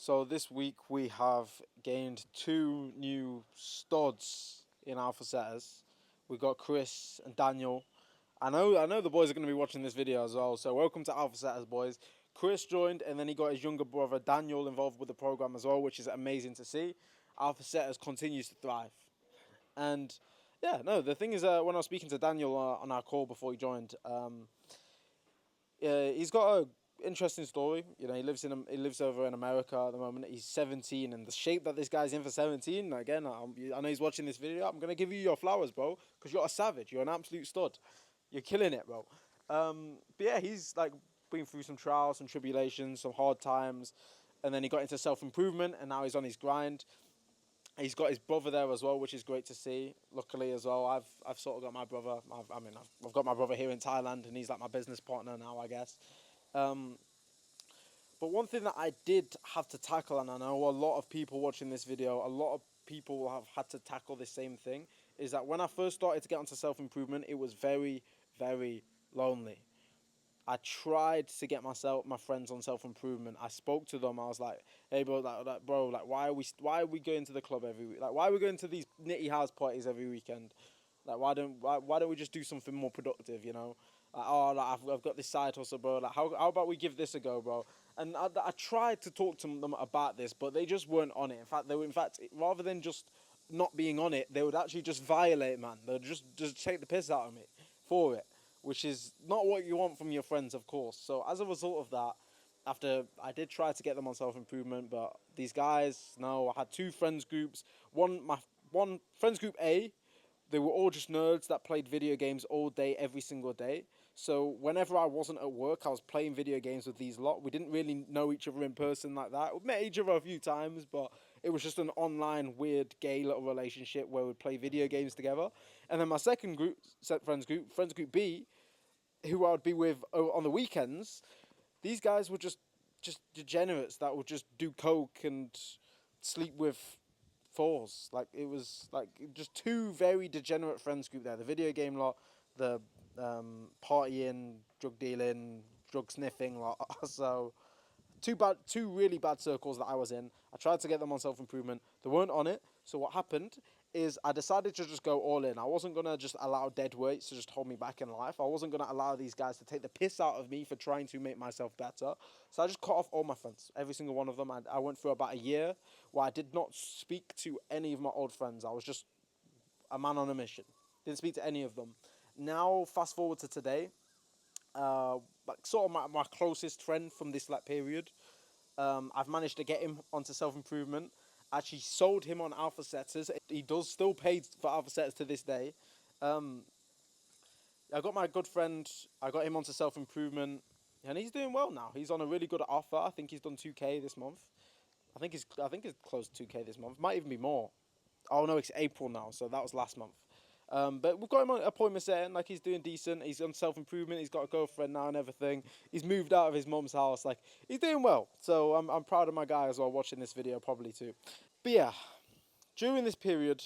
So this week we have gained two new studs in Alpha Setters. We got Chris and Daniel. I know the boys are going to be watching this video as well. So welcome to Alpha Setters, boys. Chris joined, and then he got his younger brother Daniel involved with the program as well, which is amazing to see. Alpha Setters continues to thrive, and yeah, no. The thing is, when I was speaking to Daniel on our call before he joined, he's got a interesting story. You know, he lives over in America at the moment. He's 17, and the shape that this guy's in for 17. Again, I know he's watching this video. I'm gonna give you your flowers, bro, because you're a savage. You're an absolute stud. You're killing it, bro. But yeah, he's like been through some trials, some tribulations, some hard times, and then he got into self improvement, and now he's on his grind. He's got his brother there as well, which is great to see. Luckily as well, I've sort of got my brother. I've got my brother here in Thailand, and he's like my business partner now, I guess. Um, but one thing that I did have to tackle, and I know a lot of people watching this video, a lot of people have had to tackle the same thing, is that when I first started to get onto self improvement, it was very, very lonely. I tried to get my friends on self improvement. I spoke to them. I was like, "Hey, bro, bro, why are we going to the club every week? Like, why are we going to these nitty house parties every weekend? Like, why don't we just do something more productive? You know? Like, oh, like, I've got this side hustle, bro. Like, how about we give this a go, bro?" And I tried to talk to them about this, but they just weren't on it. In fact, rather than just not being on it, they would actually just violate, man. They'd just take the piss out of me for it, which is not what you want from your friends, of course. So as a result of that, after I did try to get them on self improvement, but these guys, no, I had two friends groups. One friends group A, they were all just nerds that played video games all day, every single day. So whenever I wasn't at work, I was playing video games with these lot. We didn't really know each other in person like that. We met each other a few times, but it was just an online, weird, gay little relationship where we'd play video games together. And then my second group, friends group B, who I would be with on the weekends, these guys were just degenerates that would just do coke and sleep with fours. Like it was like just two very degenerate friends group there. The video game lot, the partying, drug dealing, drug sniffing lot. So two really bad circles that I was in. I tried to get them on self improvement. They weren't on it. So what happened is I decided to just go all in. I wasn't gonna just allow dead weights to just hold me back in life. I wasn't gonna allow these guys to take the piss out of me for trying to make myself better. So I just cut off all my friends, every single one of them. I went through about a year where I did not speak to any of my old friends. I was just a man on a mission. Didn't speak to any of them. Now fast forward to today. Like sort of my closest friend from this like period. I've managed to get him onto self improvement. Actually sold him on Alpha Setters. He does still pay for Alpha Setters to this day. Um, I got my good friend. I got him onto self improvement, and he's doing well now. He's on a really good offer. I think he's done 2K this month. I think he's close to 2K this month. Might even be more. Oh no, it's April now, so that was last month. But we've got him on appointment setting, like he's doing decent. He's on self improvement. He's got a girlfriend now and everything. He's moved out of his mum's house. Like he's doing well. So I'm proud of my guy as well. Watching this video probably too. But yeah, during this period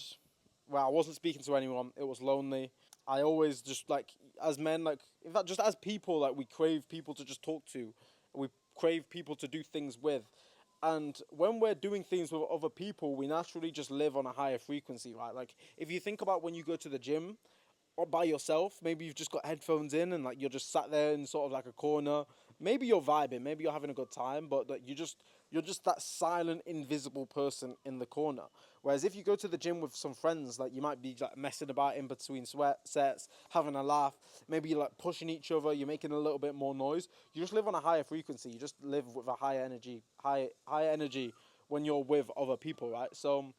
where I wasn't speaking to anyone, it was lonely. I always just like as men, like in fact, just as people, like we crave people to just talk to. We crave people to do things with. And when we're doing things with other people, we naturally just live on a higher frequency, right? Like if you think about when you go to the gym or by yourself, maybe you've just got headphones in and like you're just sat there in sort of like a corner. Maybe you're vibing, maybe you're having a good time, but like you're just that silent, invisible person in the corner. Whereas if you go to the gym with some friends, like you might be like messing about in between sweat sets, having a laugh. Maybe you're like pushing each other. You're making a little bit more noise. You just live on a higher frequency. You just live with a higher energy, high energy when you're with other people, right? So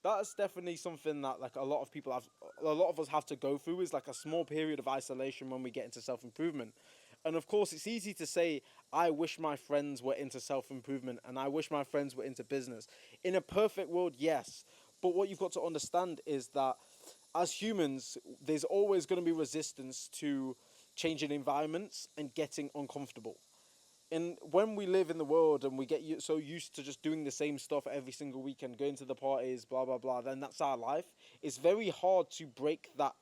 that's definitely something that like a lot of us have to go through is like a small period of isolation when we get into self-improvement. And of course it's easy to say I wish my friends were into self-improvement and I wish my friends were into business. In a perfect world, yes, but what you've got to understand is that as humans there's always going to be resistance to changing environments and getting uncomfortable. And when we live in the world and we get so used to just doing the same stuff every single weekend, going to the parties, blah blah blah, then that's our life. It's very hard to break that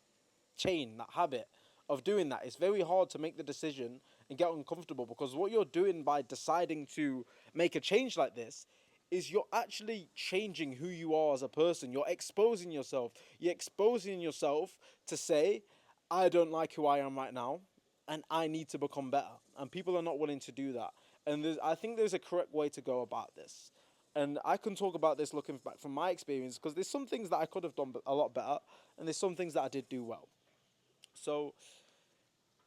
chain, that habit of doing that. It's very hard to make the decision and get uncomfortable because what you're doing by deciding to make a change like this is you're actually changing who you are as a person. You're exposing yourself. You're exposing yourself to say, I don't like who I am right now, and I need to become better. And people are not willing to do that. And I think there's a correct way to go about this. And I can talk about this looking back from my experience, because there's some things that I could have done a lot better, and there's some things that I did do well. So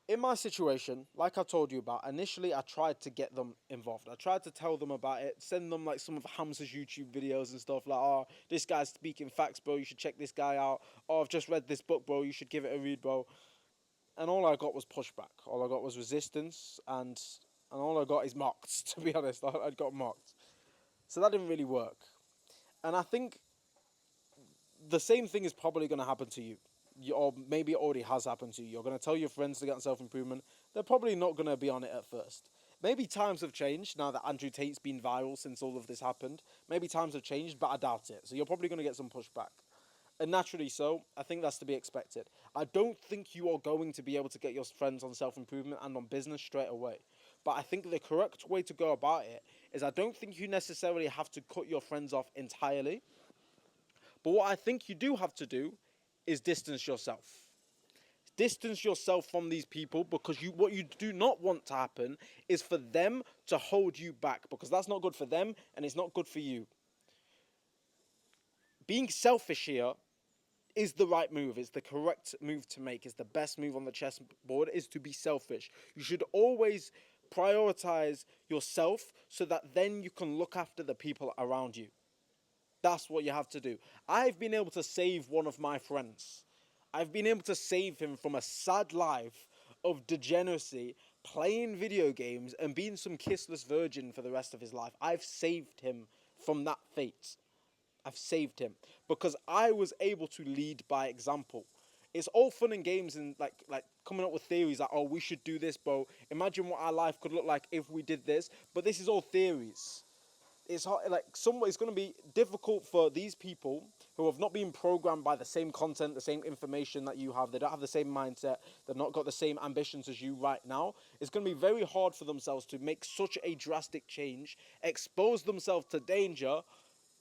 in my situation, like I told you about, initially I tried to get them involved. I tried to tell them about it, send them like some of Hamza's YouTube videos and stuff like, oh, this guy's speaking facts, bro, you should check this guy out. Oh, I've just read this book, bro, you should give it a read, bro. And all I got was pushback. All I got was resistance, and all I got is mocked, to be honest. I got mocked. So that didn't really work. And I think the same thing is probably going to happen to you. Or maybe it already has happened to you. You're going to tell your friends to get on self-improvement. They're probably not going to be on it at first. Maybe times have changed now that Andrew Tate's been viral since all of this happened. Maybe times have changed, but I doubt it. So you're probably going to get some pushback. And naturally so, I think that's to be expected. I don't think you are going to be able to get your friends on self-improvement and on business straight away. But I think the correct way to go about it is I don't think you necessarily have to cut your friends off entirely. But what I think you do have to do is distance yourself. Distance yourself from these people, because what you do not want to happen is for them to hold you back, because that's not good for them and it's not good for you. Being selfish here is the right move, is the correct move to make, is the best move on the chessboard, is to be selfish. You should always prioritize yourself so that then you can look after the people around you. That's what you have to do. I've been able to save one of my friends. I've been able to save him from a sad life of degeneracy, playing video games and being some kissless virgin for the rest of his life. I've saved him from that fate. I've saved him because I was able to lead by example. It's all fun and games and like coming up with theories like, oh, we should do this, bro. Imagine what our life could look like if we did this. But this is all theories. It's hard, it's going to be difficult for these people who have not been programmed by the same content, the same information that you have. They don't have the same mindset. They've not got the same ambitions as you right now. It's going to be very hard for themselves to make such a drastic change, expose themselves to danger,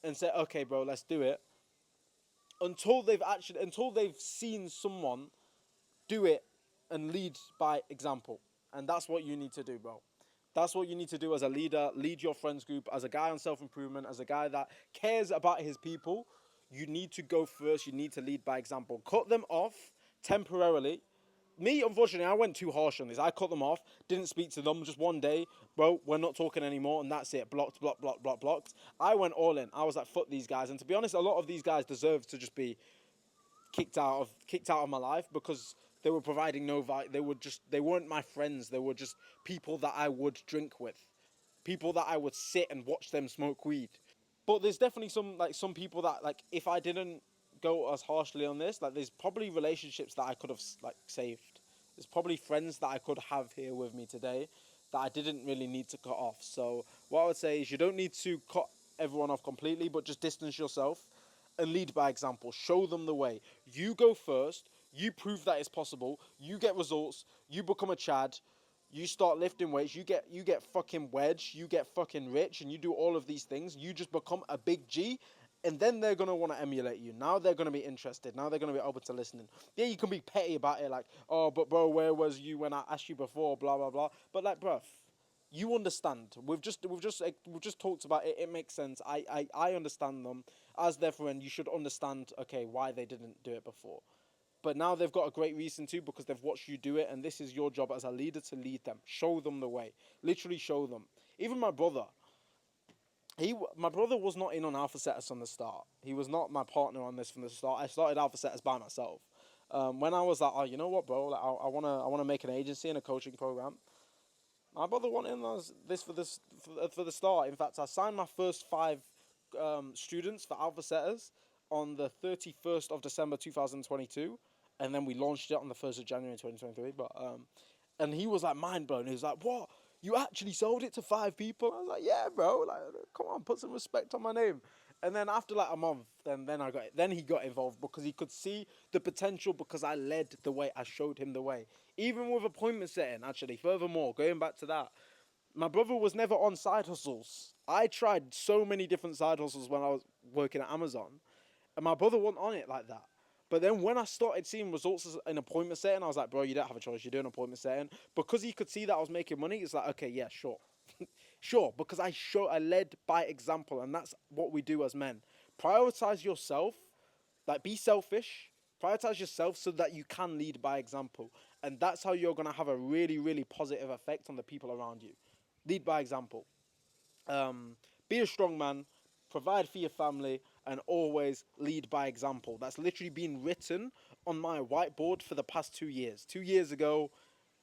and say, okay, bro, let's do it. Until they've seen someone do it and lead by example. And that's what you need to do, bro. That's what you need to do as a leader. Lead your friends group. As a guy on self-improvement, as a guy that cares about his people, you need to go first. You need to lead by example. Cut them off temporarily. Me, unfortunately, I went too harsh on this. I cut them off, didn't speak to them. Just one day, bro, we're not talking anymore, and that's it. Blocked. I went all in. I was like, fuck these guys. And to be honest, a lot of these guys deserve to just be kicked out of my life, because they were providing no value. They weren't my friends. They were just people that I would drink with, people that I would sit and watch them smoke weed. But there's definitely some people that, if I didn't go as harshly on this, there's probably relationships that I could have saved. There's probably friends that I could have here with me today that I didn't really need to cut off. So what I would say is you don't need to cut everyone off completely, but just distance yourself and lead by example. Show them the way. You go first. You prove that it's possible. You get results. You become a Chad. You start lifting weights. You get fucking wedge. You get fucking rich, and you do all of these things. You just become a big G, and then they're gonna want to emulate you. Now they're gonna be interested. Now they're gonna be open to listening. Yeah, you can be petty about it, like, oh, but bro, where was you when I asked you before? Blah blah blah. But bruv, you understand. We've just talked about it. It makes sense. I understand them as their friend. You should understand, okay, why they didn't do it before. But now they've got a great reason to, because they've watched you do it, and this is your job as a leader to lead them. Show them the way. Literally show them. Even my brother. My brother was not in on Alpha Setters from the start. He was not my partner on this from the start. I started Alpha Setters by myself. When I was like, oh, you know what, bro? I wanna make an agency and a coaching program. My brother wanted in on this for the start. In fact, I signed my first 5 students for Alpha Setters on the 31st of December 2022. And then we launched it on the 1st of January 2023. But and he was like mind blown. He was like, "What? You actually sold it to 5 people?" I was like, "Yeah, bro. Come on, put some respect on my name." And then after a month, then he got involved, because he could see the potential, because I led the way. I showed him the way. Even with appointment setting, actually. Furthermore, going back to that, My brother was never on side hustles. I tried so many different side hustles when I was working at Amazon, and my brother wasn't on it like that. But then when I started seeing results in appointment setting, I was like, bro, you don't have a choice. You're doing appointment setting. Because he could see that I was making money, it's like, okay, yeah, sure. Sure, because I led by example, and that's what we do as men. Prioritize yourself, like be selfish, prioritize yourself so that you can lead by example. And that's how you're gonna have a really, really positive effect on the people around you. Lead by example. Be a strong man, provide for your family, and always lead by example. That's literally been written on my whiteboard for the past 2 years. 2 years ago,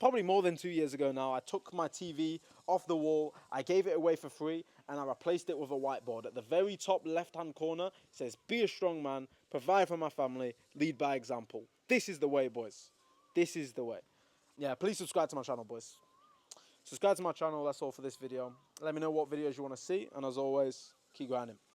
probably more than 2 years ago now, I took my TV off the wall, I gave it away for free, and I replaced it with a whiteboard. At the very top left-hand corner, it says, be a strong man, provide for my family, lead by example. This is the way, boys. This is the way. Yeah, please subscribe to my channel, boys. Subscribe to my channel. That's all for this video. Let me know what videos you want to see. And as always, keep grinding.